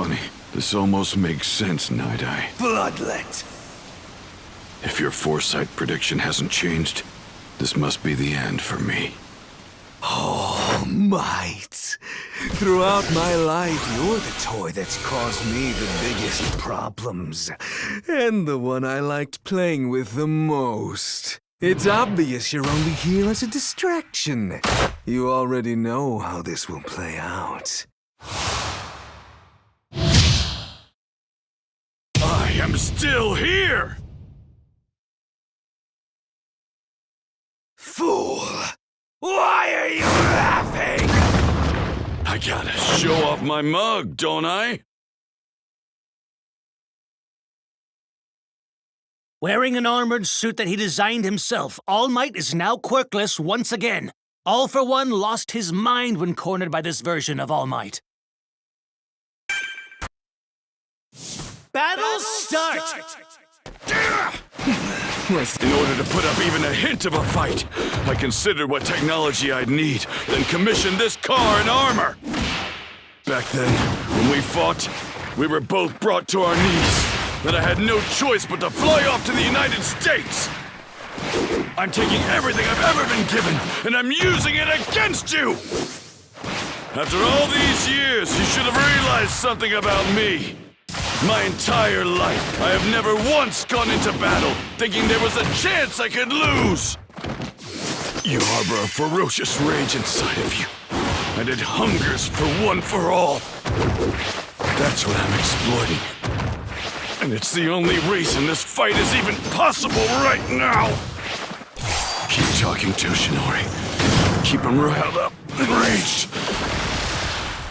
funny. This almost makes sense, Night-Eye. Bloodlet! If your foresight prediction hasn't changed, this must be the end for me. All Might. Throughout my life, you're the toy that's caused me the biggest problems. And the one I liked playing with the most. It's obvious you're only here as a distraction. You already know how this will play out. I am still here! Fool! Why are you laughing? I gotta show off my mug, don't I? Wearing an armored suit that he designed himself, All Might is now quirkless once again. All for One lost his mind when cornered by this version of All Might. Battle start! In order to put up even a hint of a fight, I considered what technology I'd need, then commissioned this car and armor. Back then, when we fought, we were both brought to our knees, and I had no choice but to fly off to the United States. I'm taking everything I've ever been given, and I'm using it against you! After all these years, you should have realized something about me. My entire life, I have never once gone into battle thinking there was a chance I could lose. You harbor a ferocious rage inside of you, and it hungers for one for all. That's what I'm exploiting. And it's the only reason this fight is even possible right now. Keep talking, Toshinori. Keep him riled up, enraged.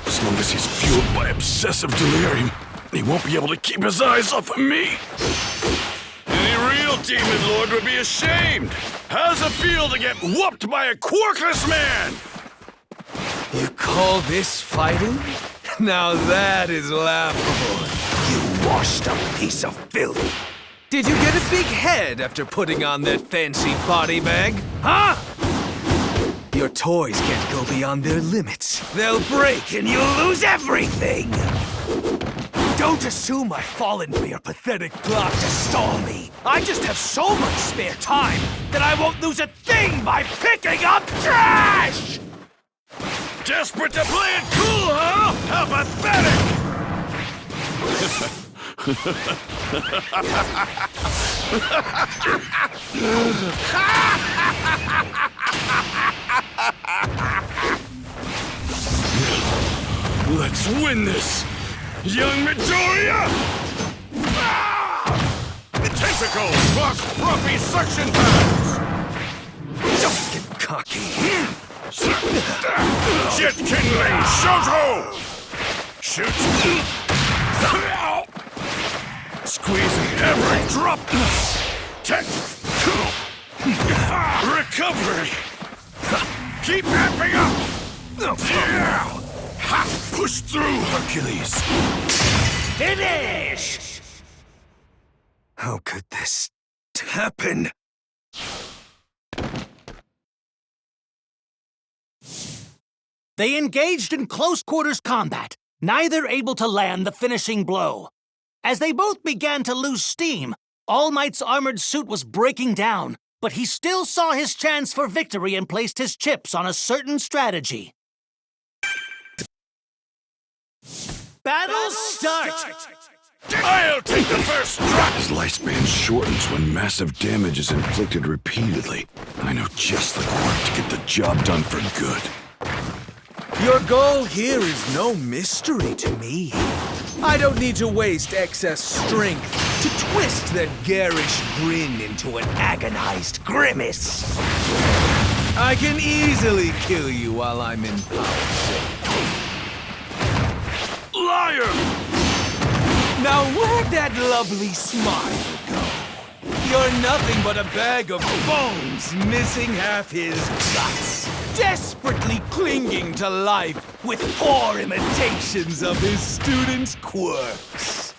As long as he's fueled by obsessive delirium, he won't be able to keep his eyes off of me. Any real demon lord would be ashamed. How's it feel to get whooped by a quirkless man? You call this fighting? Now that is laughable. You washed-up piece of filth. Did you get a big head after putting on that fancy body bag? Huh? Your toys can't go beyond their limits. They'll break and you'll lose everything! Don't assume I've fallen for your pathetic plot to stall me. I just have so much spare time that I won't lose a thing by picking up trash! Desperate to play it cool, huh? How pathetic! Let's win this! Young Midoriya! Ah! Tentacles cross frumpy suction pads! Don't get cocky. Jet Kindling Shoto! Shoot! Squeezing every drop! Recovery! Keep amping up! Yeah! Ha! Push through, Hercules! Finish! How could this happen? They engaged in close-quarters combat, neither able to land the finishing blow. As they both began to lose steam, All Might's armored suit was breaking down, but he still saw his chance for victory and placed his chips on a certain strategy. Battle start! I'll take the first strike! His lifespan shortens when massive damage is inflicted repeatedly. I know just the Quirk to get the job done for good. Your goal here is no mystery to me. I don't need to waste excess strength to twist that garish grin into an agonized grimace. I can easily kill you while I'm in power. Liar! Now where'd that lovely smile go? You're nothing but a bag of bones missing half his guts, desperately clinging to life with poor imitations of his students' quirks.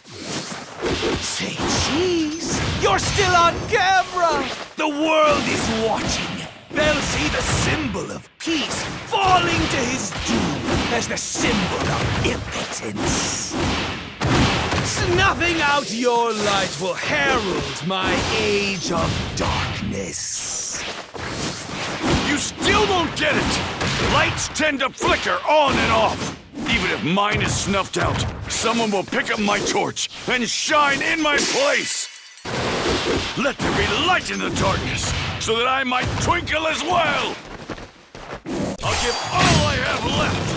Say cheese, you're still on camera! The world is watching. They'll see the symbol of peace falling to his doom as the symbol of impotence. Snuffing out your light will herald my age of darkness. You still don't get it! Lights tend to flicker on and off. Even if mine is snuffed out, someone will pick up my torch and shine in my place! Let there be light in the darkness, so that I might twinkle as well! I'll give all I have left!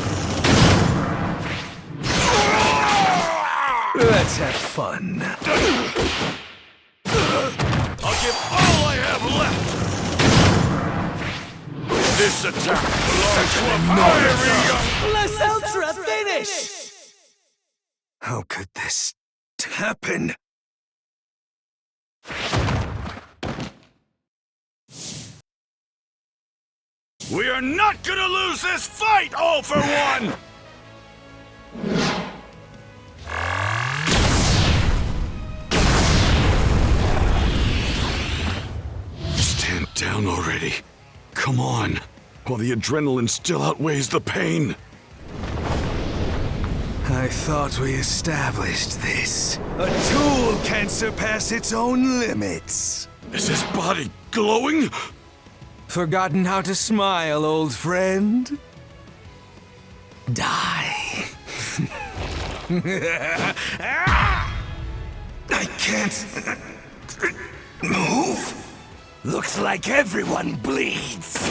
Let's have fun. I'll give all I have left! This attack belongs to a fiery young... Plus Ultra finish! How could this happen? We are not gonna lose this fight, all for one! Stand down already. Come on, while the adrenaline still outweighs the pain. I thought we established this. A tool can't surpass its own limits. Is his body glowing? Forgotten how to smile, old friend? Die. I can't move. Looks like everyone bleeds.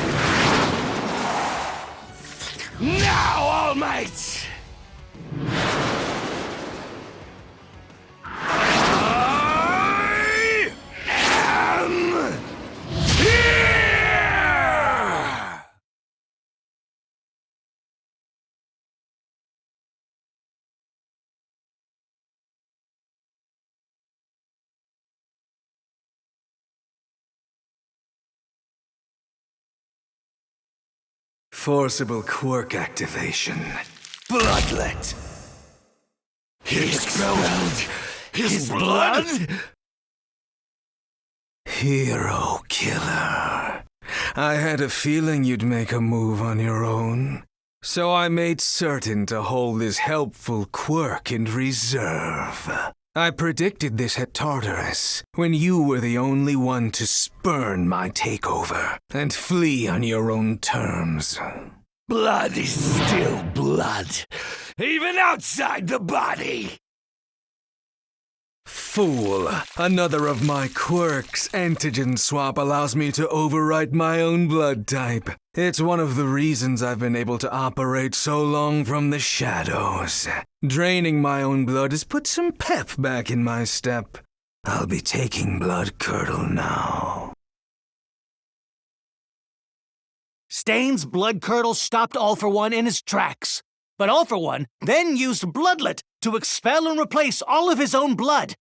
Now, All Might! I am here! Forcible quirk activation. Bloodlet. He expelled his blood? Hero killer. I had a feeling you'd make a move on your own. So I made certain to hold this helpful quirk in reserve. I predicted this at Tartarus, when you were the only one to spurn my takeover and flee on your own terms. Blood is still blood, even outside the body! Fool! Another of my quirks, antigen swap, allows me to overwrite my own blood type. It's one of the reasons I've been able to operate so long from the shadows. Draining my own blood has put some pep back in my step. I'll be taking Blood Curdle now. Stain's Blood Curdle stopped All for One in his tracks. But All for One then used Bloodlet to expel and replace all of his own blood.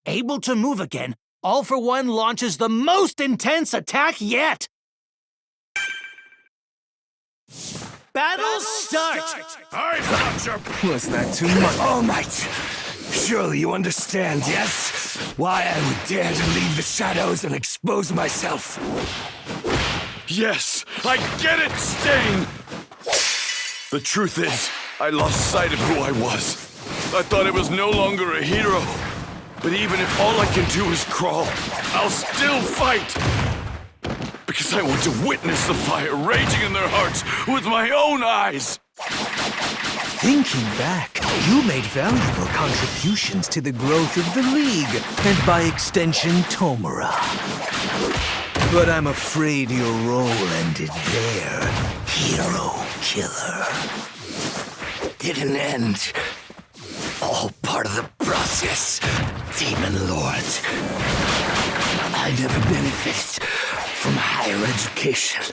Able to move again, All for One launches the most intense attack yet! Battle start! I thought Was that too much? All Might! Surely you understand, yes? Why I would dare to leave the shadows and expose myself. Yes, I get it, Stain! The truth is, I lost sight of who I was. I thought I was no longer a hero. But even if all I can do is crawl, I'll still fight! Because I want to witness the fire raging in their hearts with my own eyes! Thinking back, you made valuable contributions to the growth of the League, and by extension, Tomura. But I'm afraid your role ended there, hero killer. Didn't end. All part of the process, Demon Lord. I never benefited from higher education.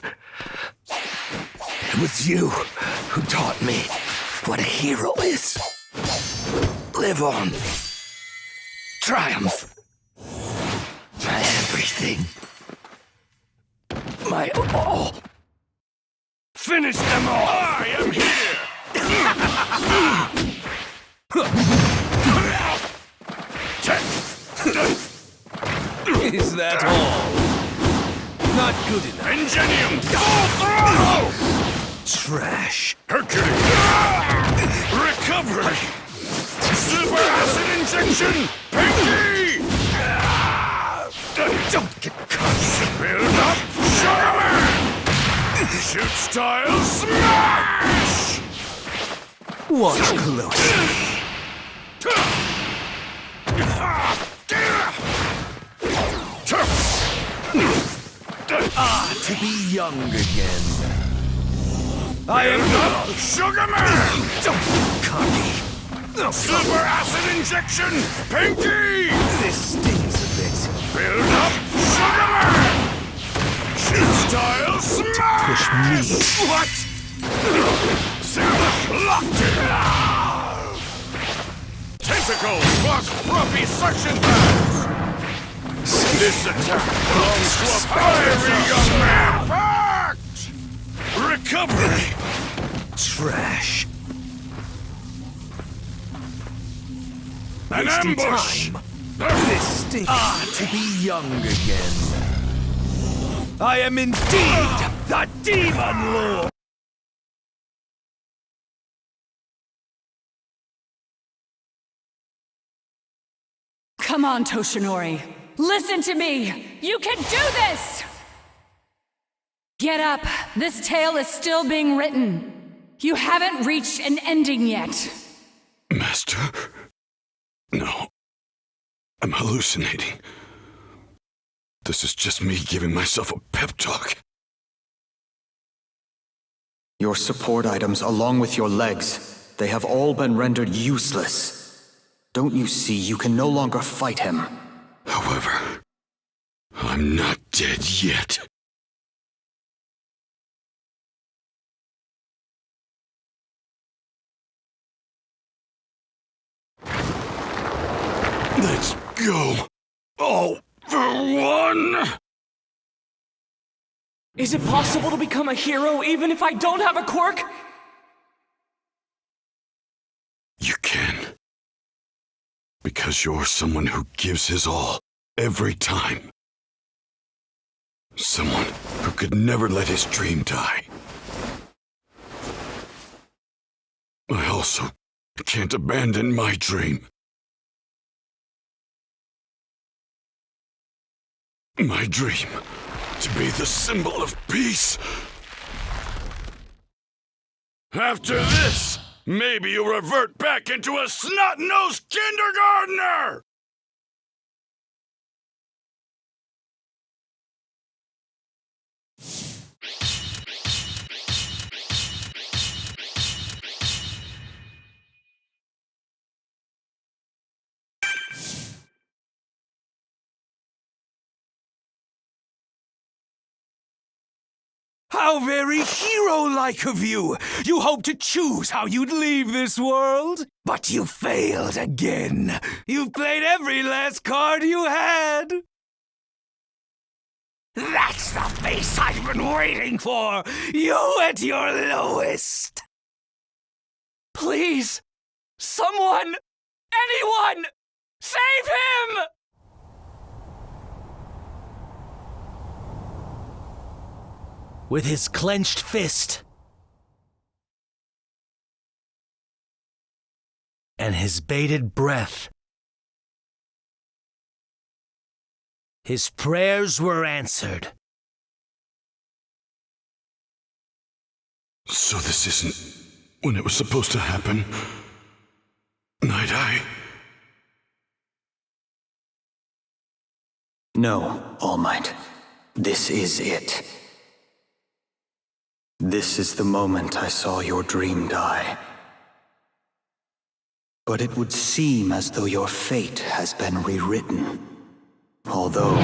It was you who taught me what a hero is. Live on. Triumph. My everything. My all. Finish them all! I am here! Is that all? Not good enough. Ingenium! Full throttle! Trash. Hercules! Recovery! Super acid injection! Pinky! Don't get caught. Build up, Sugarman! Shoot style smash! Watch close. To be young again. I am not Sugarman! Don't be cocky. Super acid injection! Pinky! This stings a bit. Build up, Sugarman! Shoot style smash! Push me. What? Locked it! Tentacles plus floppy suction pads! This attack belongs to a fiery young man! Fact! Recovery! Trash. An Wasting ambush! time. This stinks. To be young again. I am indeed the Demon Lord! Come on, Toshinori. Listen to me! You can do this! Get up. This tale is still being written. You haven't reached an ending yet. Master? No. I'm hallucinating. This is just me giving myself a pep talk. Your support items, along with your legs, they have all been rendered useless. Don't you see you can no longer fight him? However, I'm not dead yet. Let's go. All for one. Is it possible to become a hero even if I don't have a quirk? You can. Because you're someone who gives his all, every time. Someone who could never let his dream die. I also can't abandon my dream. My dream, to be the symbol of peace. After this, maybe you'll revert back into a snot-nosed kindergartner! How very hero-like of you! You hoped to choose how you'd leave this world, but you failed again. You've played every last card you had. That's the face I've been waiting for! You at your lowest! Please! Someone! Anyone! Save him! With his clenched fist and his bated breath, his prayers were answered. So this isn't when it was supposed to happen. Night Eye. No, All Might. This is it. This is the moment I saw your dream die. But it would seem as though your fate has been rewritten. Although,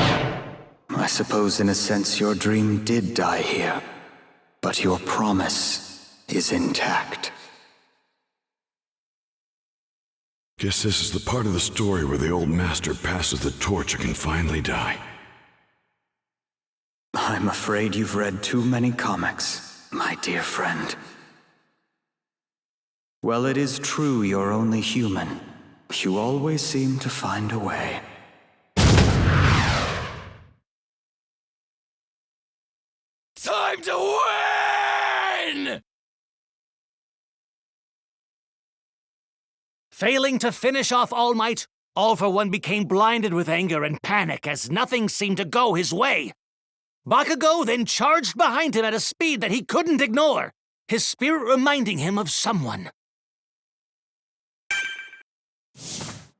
I suppose in a sense your dream did die here. But your promise is intact. Guess this is the part of the story where the old master passes the torch and can finally die. I'm afraid you've read too many comics, my dear friend. Well, it is true you're only human. You always seem to find a way. Time to win! Failing to finish off All Might, All for One became blinded with anger and panic as nothing seemed to go his way. Bakugo then charged behind him at a speed that he couldn't ignore, his spirit reminding him of someone.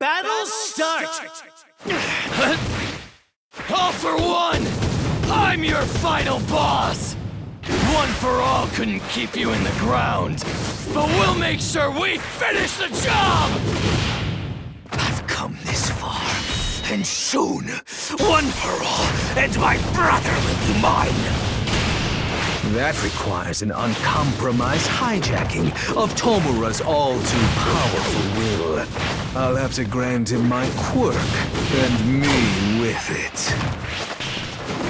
Battle start! All for One! I'm your final boss! One for All couldn't keep you in the ground, but we'll make sure we finish the job! I've come this far, and soon, One for All and my brother will be mine! That requires an uncompromised hijacking of Tomura's all-too-powerful will. I'll have to grant him my quirk, and me with it.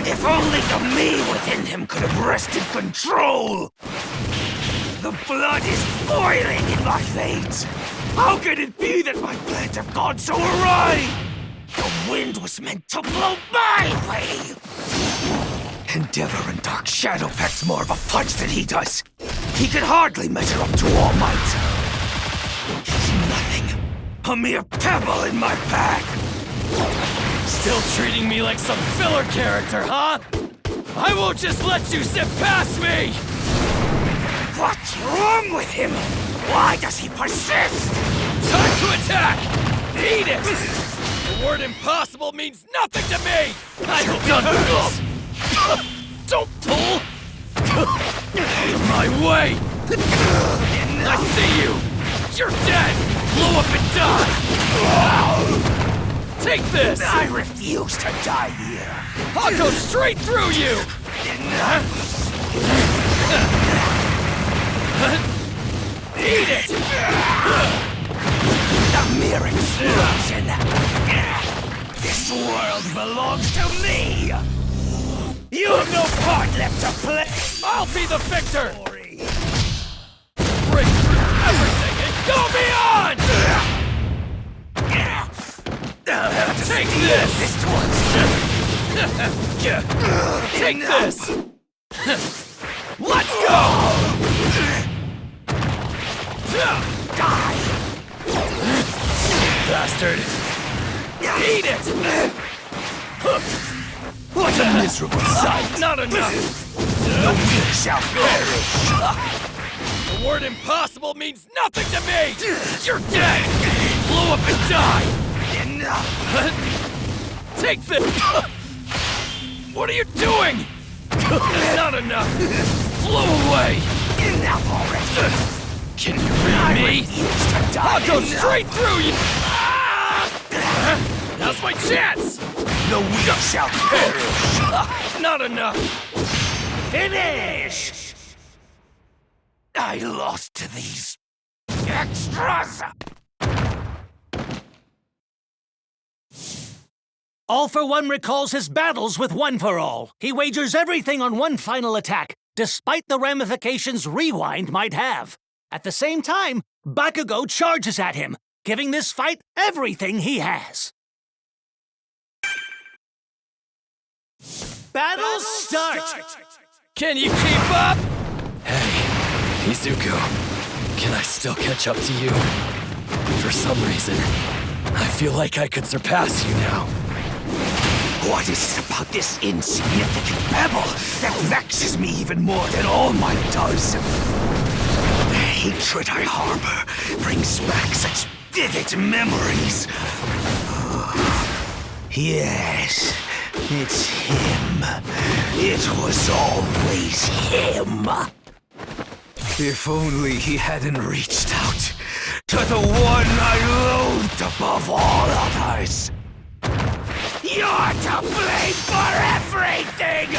If only the me within him could have wrested control! The blood is boiling in my veins! How can it be that my plans have gone so awry? The wind was meant to blow my way! Endeavor and Dark Shadow packs more of a punch than he does. He can hardly measure up to All Might. He's nothing. A mere pebble in my bag. Still treating me like some filler character, huh? I won't just let you zip past me! What's wrong with him? Why does he persist? Time to attack! Eat it! The word impossible means nothing to me! I'll done this! Don't pull! Out of my way! I see you! You're dead! Blow up and die! Take this! I refuse to die here. I'll go straight through you! Eat it! A mere explosion. This world belongs to me! You have no part left to play! I'll be the victor! Break through everything and go beyond! Take this! This once! Take this! Let's go! Die! Bastard! Eat it! What a miserable sight! Not enough! No you shall perish! The word impossible means nothing to me! You're dead! Blow up and die! Enough! Take this! What are you doing? Not enough! Blow away! Enough already! Can you read me? Refuse to die! I'll go straight through you! Ah! Now's my chance! The weak shall perish! Not enough! Finish! I lost to these extras! All for One recalls his battles with One for All. He wagers everything on one final attack, despite the ramifications Rewind might have. At the same time, Bakugo charges at him, giving this fight everything he has. Battle start! Can you keep up? Hey, Izuku. Can I still catch up to you? For some reason, I feel like I could surpass you now. What is it about this insignificant pebble that vexes me even more than All Might does? The hatred I harbor brings back such vivid memories. Yes, it's him. It was always him. If only he hadn't reached out to the one I loathed above all others. You're to blame for everything,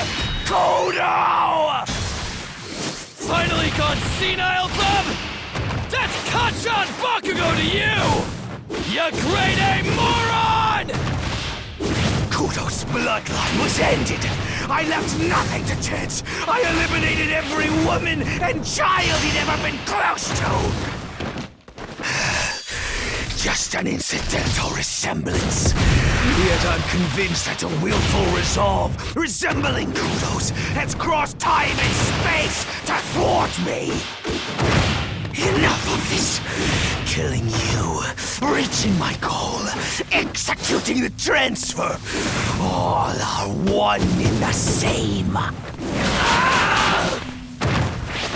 Kudo! Finally gone senile, bub? That's Kacchan Bakugo to you! You grade A moron! Kudo's bloodline was ended. I left nothing to chance. I eliminated every woman and child he'd ever been close to. Just an incidental resemblance. Yet I'm convinced that a willful resolve resembling Kudo's has crossed time and space to thwart me. Enough of this. Killing you Reaching my goal, executing the transfer. All are one in the same.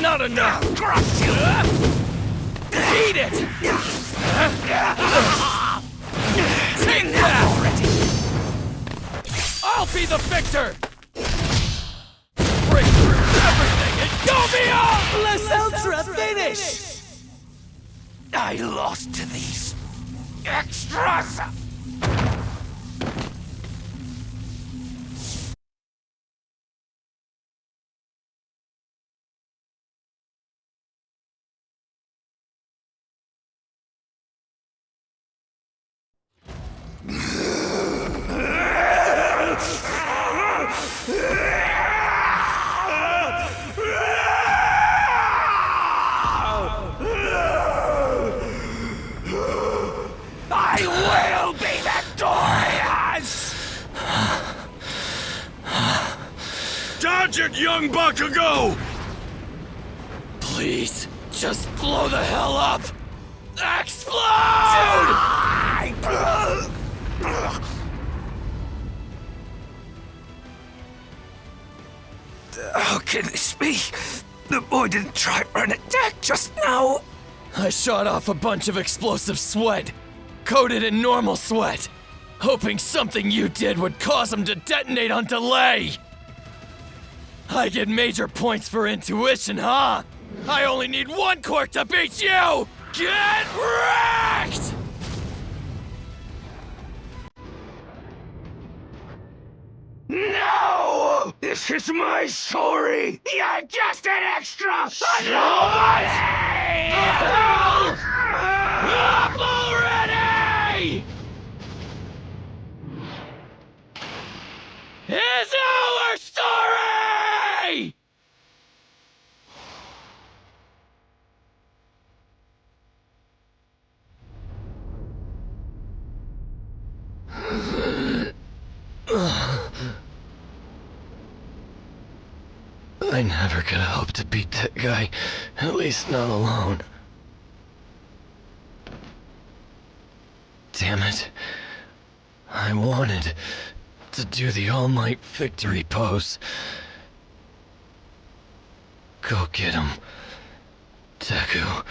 Not enough! Crush you! Eat it! Take that already! I'll be the victor! Break through everything and go beyond! Let's ultra finish! I lost to these extras! I will be victorious! Dodge it, young Bakugo! Please, just blow the hell up! Explode! How can this be? The boy didn't try for an attack just now. I shot off a bunch of explosive sweat, coated in normal sweat, hoping something you did would cause him to detonate on delay. I get major points for intuition, huh? I only need one quirk to beat you! Get wrecked! No! This is my story! You're just an extra! Nobody! Up already! It's our story! I never could hope to beat that guy, at least not alone. Damn it. I wanted to do the All Might victory pose. Go get him, Deku.